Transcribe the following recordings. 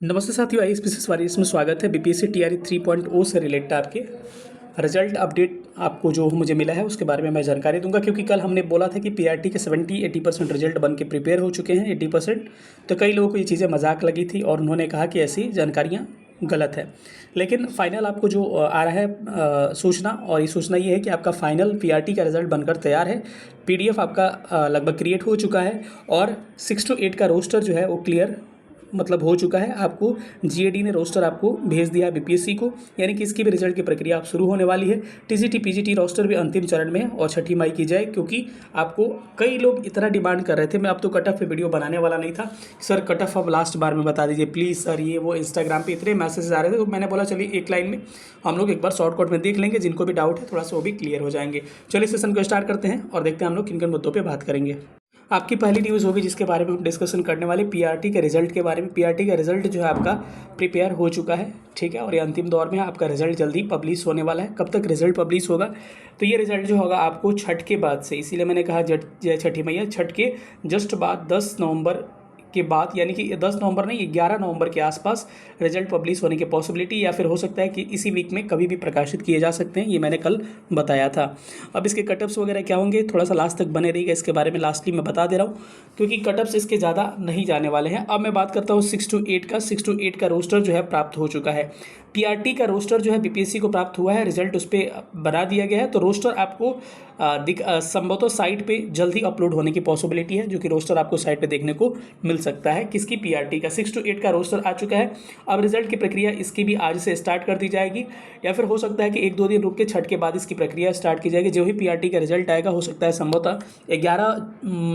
नमस्ते साथियों, IAS warriors में स्वागत है। बीपीएससी टीआरई 3.0 से रिलेटेड आपके रिजल्ट अपडेट आपको जो मुझे मिला है उसके बारे में मैं जानकारी दूंगा, क्योंकि कल हमने बोला था कि पीआरटी के 70-80% रिजल्ट बन के प्रिपेयर हो चुके हैं। 80%। तो कई लोगों को ये चीज़ें मजाक लगी थी और उन्होंने कहा कि ऐसी जानकारियाँ गलत है। लेकिन फाइनल आपको जो आ रहा है सूचना, और ये सूचना ये है कि आपका फाइनल पीआरटी का रिजल्ट बनकर तैयार है। पीडीएफ आपका लगभग क्रिएट हो चुका है और 6 to 8 का रोस्टर जो है वो क्लियर मतलब हो चुका है। आपको जीएडी ने रोस्टर आपको भेज दिया है बीपीएससी को, यानी कि इसकी भी रिजल्ट की प्रक्रिया आप शुरू होने वाली है। टीजीटी पीजीटी रोस्टर भी अंतिम चरण में है और 6 मई की जाए, क्योंकि आपको कई लोग इतना डिमांड कर रहे थे। मैं अब तो कट ऑफ पे वीडियो बनाने वाला नहीं था, सर कट ऑफ अब लास्ट बार में बता दीजिए प्लीज़ सर, ये वो इंस्टाग्राम पे इतने मैसेज आ रहे थे। तो मैंने बोला चलिए एक लाइन में हम लोग एक बार शॉर्टकट में देख लेंगे, जिनको भी डाउट है थोड़ा सा वो भी क्लियर हो जाएंगे। चलिए सेशन को स्टार्ट करते हैं और देखते हैं हम लोग किन किन मुद्दों पर बात करेंगे। आपकी पहली न्यूज़ होगी जिसके बारे में हम डिस्कशन करने वाले पीआरटी के रिजल्ट के बारे में। पीआरटी का रिजल्ट जो है आपका प्रिपेयर हो चुका है, ठीक है, और ये अंतिम दौर में है। आपका रिजल्ट जल्दी पब्लिश होने वाला है। कब तक रिजल्ट पब्लिश होगा? तो ये रिजल्ट जो होगा आपको छठ के बाद से, इसीलिए मैंने कहा जय छठी मैया, छठ के जस्ट बाद 10 नवंबर के बाद, यानी कि 10 नवंबर नहीं 11 नवंबर के आसपास रिजल्ट पब्लिश होने की पॉसिबिलिटी, या फिर हो सकता है कि इसी वीक में कभी भी प्रकाशित किए जा सकते हैं। ये मैंने कल बताया था। अब इसके कटअप्स वगैरह क्या होंगे, थोड़ा सा लास्ट तक बने रहिएगा, इसके बारे में लास्टली मैं बता दे रहा हूँ, क्योंकि कटअप्स इसके ज़्यादा नहीं जाने वाले हैं। अब मैं बात करता हूँ 6 to 8 का। 6 to 8 का रोस्टर जो है प्राप्त हो चुका है। पीआरटी का रोस्टर जो है बीपीएससी को प्राप्त हुआ है, रिजल्ट उस पर बना दिया गया है। तो रोस्टर आपको संभवतः साइट पे जल्दी अपलोड होने की पॉसिबिलिटी है, जो कि रोस्टर आपको साइट पे देखने को मिल सकता है। किसकी? पीआरटी का 6 to 8 का रोस्टर आ चुका है। अब रिजल्ट की प्रक्रिया इसकी भी आज से स्टार्ट कर दी जाएगी, या फिर हो सकता है कि 1-2 दिन रुक के छठ के बाद इसकी प्रक्रिया स्टार्ट की जाएगी। जो ही पीआरटी का रिजल्ट आएगा, हो सकता है संभवतः 11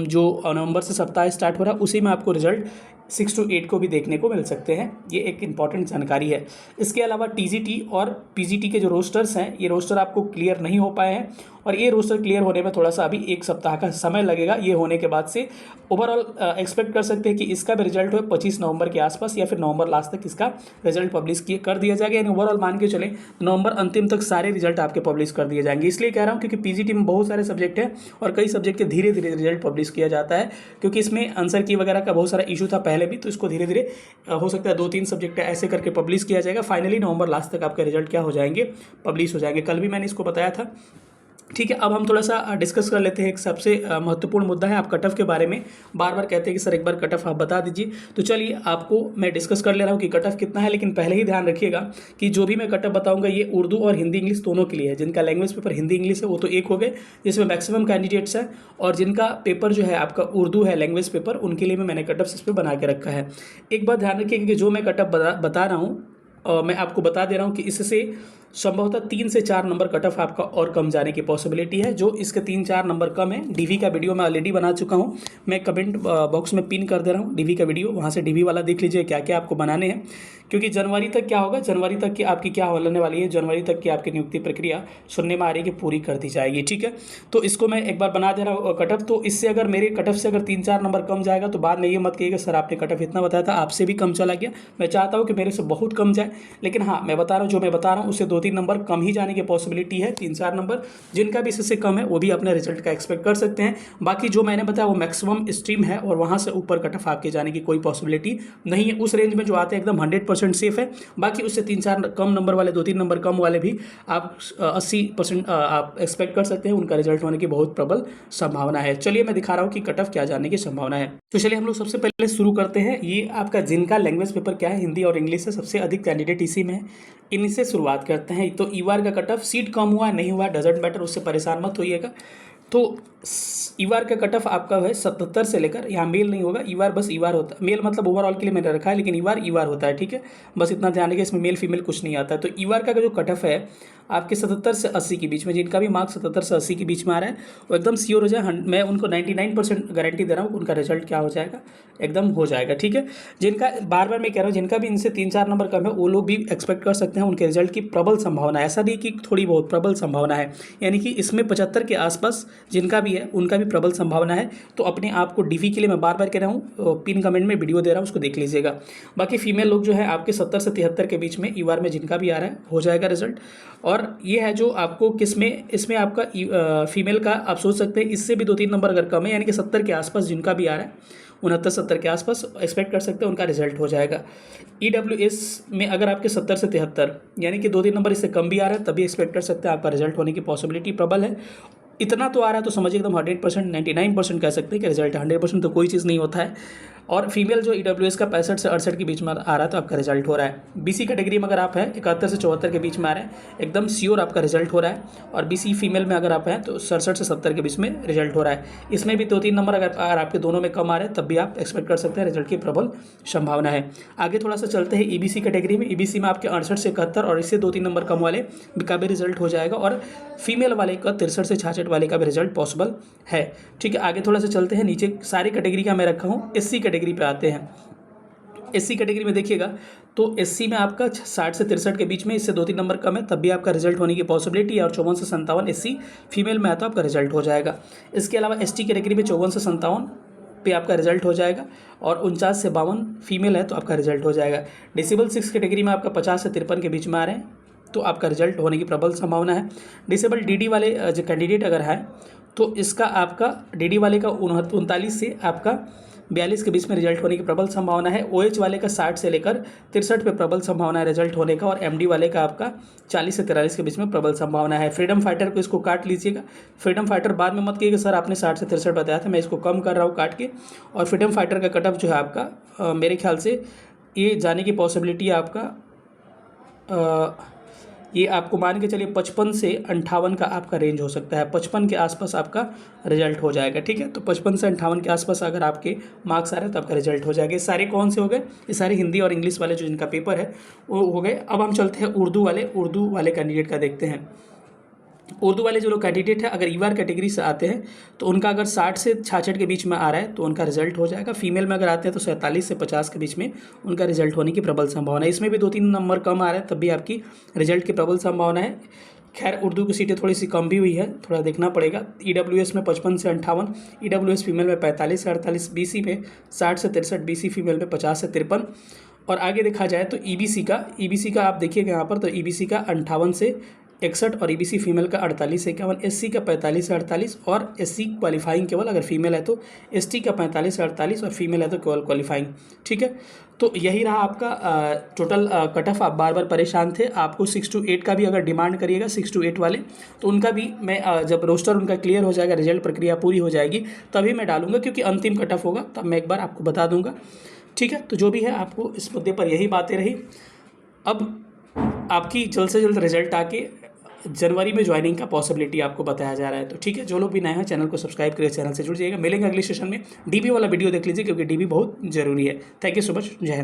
जो नवंबर से सप्ताह स्टार्ट हो रहा है उसी में आपको रिजल्ट 6 to 8 को भी देखने को मिल सकते हैं। ये एक इंपॉर्टेंट जानकारी है। इसके अलावा टीजीटी और पीजीटी के जो रोस्टर्स हैं, ये रोस्टर आपको क्लियर नहीं हो पाए हैं, और ये रोस्टर क्लियर होने में थोड़ा सा अभी 1 सप्ताह का समय लगेगा। ये होने के बाद से ओवरऑल एक्सपेक्ट कर सकते हैं कि इसका भी रिजल्ट हो 25 नवंबर के आसपास, या फिर नवंबर लास्ट तक इसका रिजल्ट पब्लिश कर दिया जाएगा। यानी ओवरऑल मान के चलें नवंबर अंतिम तक सारे रिजल्ट आपके पब्लिश कर दिए जाएंगे। इसलिए कह रहा हूँ क्योंकि पीजीटी में बहुत सारे सब्जेक्ट हैं और कई सब्जेक्ट के धीरे धीरे रिजल्ट पब्लिश किया जाता है, क्योंकि इसमें आंसर की वगैरह का बहुत सारा इशू था पहले भी। तो इसको धीरे धीरे हो सकता है 2-3 सब्जेक्ट ऐसे करके पब्लिश किया जाएगा। फाइनली नवंबर लास्ट तक आपके रिजल्ट क्या हो जाएंगे, पब्लिश हो जाएंगे। कल भी मैंने इसको बताया था, ठीक है। अब हम थोड़ा सा डिस्कस कर लेते हैं। एक सबसे महत्वपूर्ण मुद्दा है, आप कट ऑफ के बारे में बार बार कहते हैं कि सर एक बार कट ऑफ आप बता दीजिए। तो चलिए आपको मैं डिस्कस कर ले रहा हूँ कि कट ऑफ कितना है, लेकिन पहले ही ध्यान रखिएगा कि जो भी मैं कट ऑफ बताऊंगा ये उर्दू और हिंदी इंग्लिश दोनों के लिए है। जिनका लैंग्वेज पेपर हिंदी इंग्लिश है वो तो एक हो गए, जिसमें मैक्सिमम कैंडिडेट्स हैं, और जिनका पेपर जो है आपका उर्दू है लैंग्वेज पेपर, उनके लिए मैंने कट ऑफ इस पर बना के रखा है। एक बात ध्यान रखिए कि जो मैं कट ऑफ बता रहा हूँ मैं आपको बता दे रहा हूँ कि इससे संभवतः 3 से 4 नंबर कट ऑफ आपका और कम जाने की पॉसिबिलिटी है। जो इसके 3-4 नंबर कम है, डीवी का वीडियो मैं ऑलरेडी बना चुका हूं, मैं कमेंट बॉक्स में पिन कर दे रहा हूं डीवी का वीडियो, वहां से डीवी वाला देख लीजिए क्या क्या आपको बनाने हैं। क्योंकि जनवरी तक क्या होगा, जनवरी तक की आपकी क्या होने वाली है, जनवरी तक की आपकी नियुक्ति प्रक्रिया सुनने में आ रही है कि पूरी कर दी जाएगी, ठीक है। तो इसको मैं एक बार बना दे रहा हूँ कट ऑफ। तो इससे अगर मेरे कट ऑफ से अगर 3-4 नंबर कम जाएगा तो बाद में ये मत कहिएगा सर आपने कट ऑफ इतना बताया था आपसे भी कम चला गया। मैं चाहता हूँ कि मेरे से बहुत कम जाए, लेकिन हाँ मैं बता रहा हूँ जो मैं बता रहा हूँ उससे 2-3 नंबर कम ही जाने की पॉसिबिलिटी है। 3-4 नंबर जिनका भी इससे कम है वो भी अपने रिजल्ट का एक्सपेक्ट कर सकते हैं। बाकी जो मैंने बताया वो मैक्सिमम स्ट्रीम है, और वहां से ऊपर कट ऑफ आपके जाने की कोई पॉसिबिलिटी नहीं है। उस रेंज में जो आते हैं एकदम 100% सेफ है। बाकी उससे 3-4 कम नंबर वाले, 2-3 नंबर कम वाले भी आप 80% आप एक्सपेक्ट कर सकते हैं, उनका रिजल्ट होने की बहुत प्रबल संभावना है। चलिए मैं दिखा रहा हूँ कि कट ऑफ क्या जाने की संभावना है। तो चलिए हम लोग सबसे पहले शुरू करते हैं। ये आपका जिनका लैंग्वेज पेपर क्या है, हिंदी और इंग्लिश से सबसे अधिक कैंडिडेट इसी में है, इनसे शुरुआत करते हैं। तो ईवार का कट ऑफ, सीट कम हुआ नहीं हुआ डजेंट मैटर, उससे परेशान मत होइएगा। तो ईवार का कट ऑफ आपका है 77 से लेकर, यहाँ मेल नहीं होगा, ईवार बस ईवार होता है। मेल मतलब ओवरऑल के लिए मैंने रखा है, लेकिन ईवार ईवार होता है, ठीक है। बस इतना ध्यान रखिए, इसमें मेल फीमेल कुछ नहीं आता है। तो ईवार का जो कट ऑफ है आपके 77 से 80 के बीच में, जिनका भी मार्क्स 77 से 80 के बीच में आ रहा है वो एकदम श्योर हो जाए। मैं उनको 99% गारंटी दे रहा हूँ उनका रिजल्ट क्या हो जाएगा, एकदम हो जाएगा, ठीक है। जिनका बार बार मैं कह रहा हूँ जिनका भी इनसे 3-4 नंबर कम है वो लोग भी एक्सपेक्ट कर सकते हैं उनके रिजल्ट की प्रबल संभावना है। ऐसा नहीं कि थोड़ी बहुत, प्रबल संभावना है। यानी कि इसमें 75 के आसपास जिनका भी है उनका भी प्रबल संभावना है। तो अपने आप को डीवी के लिए मैं बार बार कह रहा हूँ, पिन कमेंट में वीडियो दे रहा हूँ, उसको देख लीजिएगा। बाकी फीमेल लोग जो है आपके 70 से 73 के बीच में ईवार में जिनका भी आ रहा है हो जाएगा रिजल्ट। और ये है जो आपको किसमें, इसमें आपका फीमेल का आप सोच सकते हैं इससे भी 2-3 नंबर अगर कम है, यानी कि 70 के आसपास जिनका भी आ रहा है 69-70 के आसपास एक्सपेक्ट कर सकते हैं उनका रिजल्ट हो जाएगा। EWS में अगर आपके 70 से 73 यानी कि 2-3 नंबर इससे कम भी आ रहा है तभी एक्सपेक्ट कर सकते हैं आपका रिजल्ट होने की पॉसिबिलिटी प्रबल है। इतना तो आ रहा है तो समझिए एकदम 100%, 99% कह सकते हैं कि रिजल्ट 100% तो कोई चीज़ नहीं होता है। और फीमेल जो EWS का 65 से 68 के बीच में आ रहा है तो आपका रिजल्ट हो रहा है। BC कैटेगरी में अगर आप हैं 71 से 74 के बीच में आ रहे हैं एकदम श्योर आपका रिजल्ट हो रहा है। और BC फीमेल में अगर आप हैं तो 67 से 70 के बीच में रिजल्ट हो रहा है। इसमें भी 2-3 नंबर अगर आपके दोनों में कम आ रहे हैं तब भी आप एक्सपेक्ट कर सकते हैं रिजल्ट की प्रबल संभावना है। आगे थोड़ा सा चलते हैं EBC कैटेगरी में। EBC में आपके 68 से 71 और इससे 2-3 नंबर कम वाले का भी रिजल्ट हो जाएगा और फीमेल वाले का 63 से 66 वाले का भी रिजल्ट पॉसिबल है। ठीक है, आगे थोड़ा सा चलते हैं। नीचे सारी कैटेगरी का मैं रखा हूँ, SC कैटेगरी पे आते हैं। SC कैटेगरी में देखिएगा तो SC में आपका 60 से 63 के बीच में, इससे 2-3 नंबर कम है तब भी आपका रिजल्ट होने की पॉसिबिलिटी है। और 54 से 57 SC फीमेल में है तो आपका रिजल्ट हो जाएगा। इसके अलावा ST कैटेगरी में 54 से 57 पे आपका रिजल्ट हो जाएगा और 49 से 52 फीमेल है तो आपका रिजल्ट हो जाएगा। डिसेबल 6 कैटेगरी में आपका 50 से 53 के बीच में आ रहे हैं तो आपका रिजल्ट होने की प्रबल संभावना है। डिसेबल DD वाले जो कैंडिडेट अगर है तो इसका आपका DD वाले का 39 से आपका 42 के बीच में रिजल्ट होने की प्रबल संभावना है। OH वाले का 60 से लेकर 63 पे प्रबल संभावना है रिजल्ट होने का और MD वाले का आपका 40 से 43 के बीच में प्रबल संभावना है। फ्रीडम फाइटर को इसको काट लीजिएगा। फ्रीडम फाइटर बाद में मत कहिएगा सर आपने 60 से 63 बताया था, मैं इसको कम कर रहा हूँ काट के। और फ्रीडम फाइटर का कट ऑफ जो है आपका मेरे ख्याल से ये जाने की पॉसिबिलिटी है आपका ये आपको मान के चलिए 55 से 58 का आपका रेंज हो सकता है। 55 के आसपास आपका रिजल्ट हो जाएगा। ठीक है, तो 55 से 58 के आसपास अगर आपके मार्क्स आ रहे हैं तो आपका रिजल्ट हो जाएगा। ये सारे कौन से हो गए? ये सारे हिंदी और इंग्लिश वाले जो जिनका पेपर है वो हो गए। अब हम चलते हैं उर्दू वाले कैंडिडेट का देखते हैं। उर्दू वाले जो लोग कैंडिडेट है अगर EVAR कैटेगरी से आते हैं तो उनका अगर 60 से 66 के बीच में आ रहा है तो उनका रिजल्ट हो जाएगा। फीमेल में अगर आते हैं तो 47 से 50 के बीच में उनका रिजल्ट होने की प्रबल संभावना है। इसमें भी 2-3 नंबर कम आ रहा है तब भी आपकी रिजल्ट की प्रबल संभावना है। खैर उर्दू की सीटें थोड़ी सी कम भी हुई है, थोड़ा देखना पड़ेगा। EWS में 55 से 58, EWS फीमेल में 45 से 48, BC में 60 से 63, BC फीमेल में 50 से 53। और आगे देखा जाए तो EBC का आप देखिएगा यहाँ पर तो EBC का 58 से 61 और EBC फीमेल का 48 से 51, SC का 45 से 48 और SC क्वालिफाइंग केवल अगर फीमेल है तो, ST का 45 से 48 और फीमेल है तो केवल क्वालिफाइंग। ठीक है, तो यही रहा आपका टोटल कट ऑफ। आप बार बार परेशान थे, आपको 6 to 8 का भी अगर डिमांड करिएगा 6 to 8 वाले तो उनका भी मैं जब रोस्टर उनका क्लियर हो जाएगा, रिजल्ट प्रक्रिया पूरी हो जाएगी तभी मैं डालूंगा, क्योंकि अंतिम कट ऑफ होगा तब मैं एक बार आपको बता दूंगा। ठीक है, तो जो भी है आपको इस मुद्दे पर यही बातें रही। अब आपकी जल्द से जल्द रिजल्ट आके जनवरी में ज्वाइनिंग का पॉसिबिलिटी आपको बताया जा रहा है। तो ठीक है, जो लोग भी नए हैं चैनल को सब्सक्राइब करिए, चैनल से जुड़ जाइएगा। मिलेंगे अगले सेशन में। DB वाला वीडियो देख लीजिए क्योंकि DB बहुत जरूरी है। थैंक यू सो मच, जय हिंद।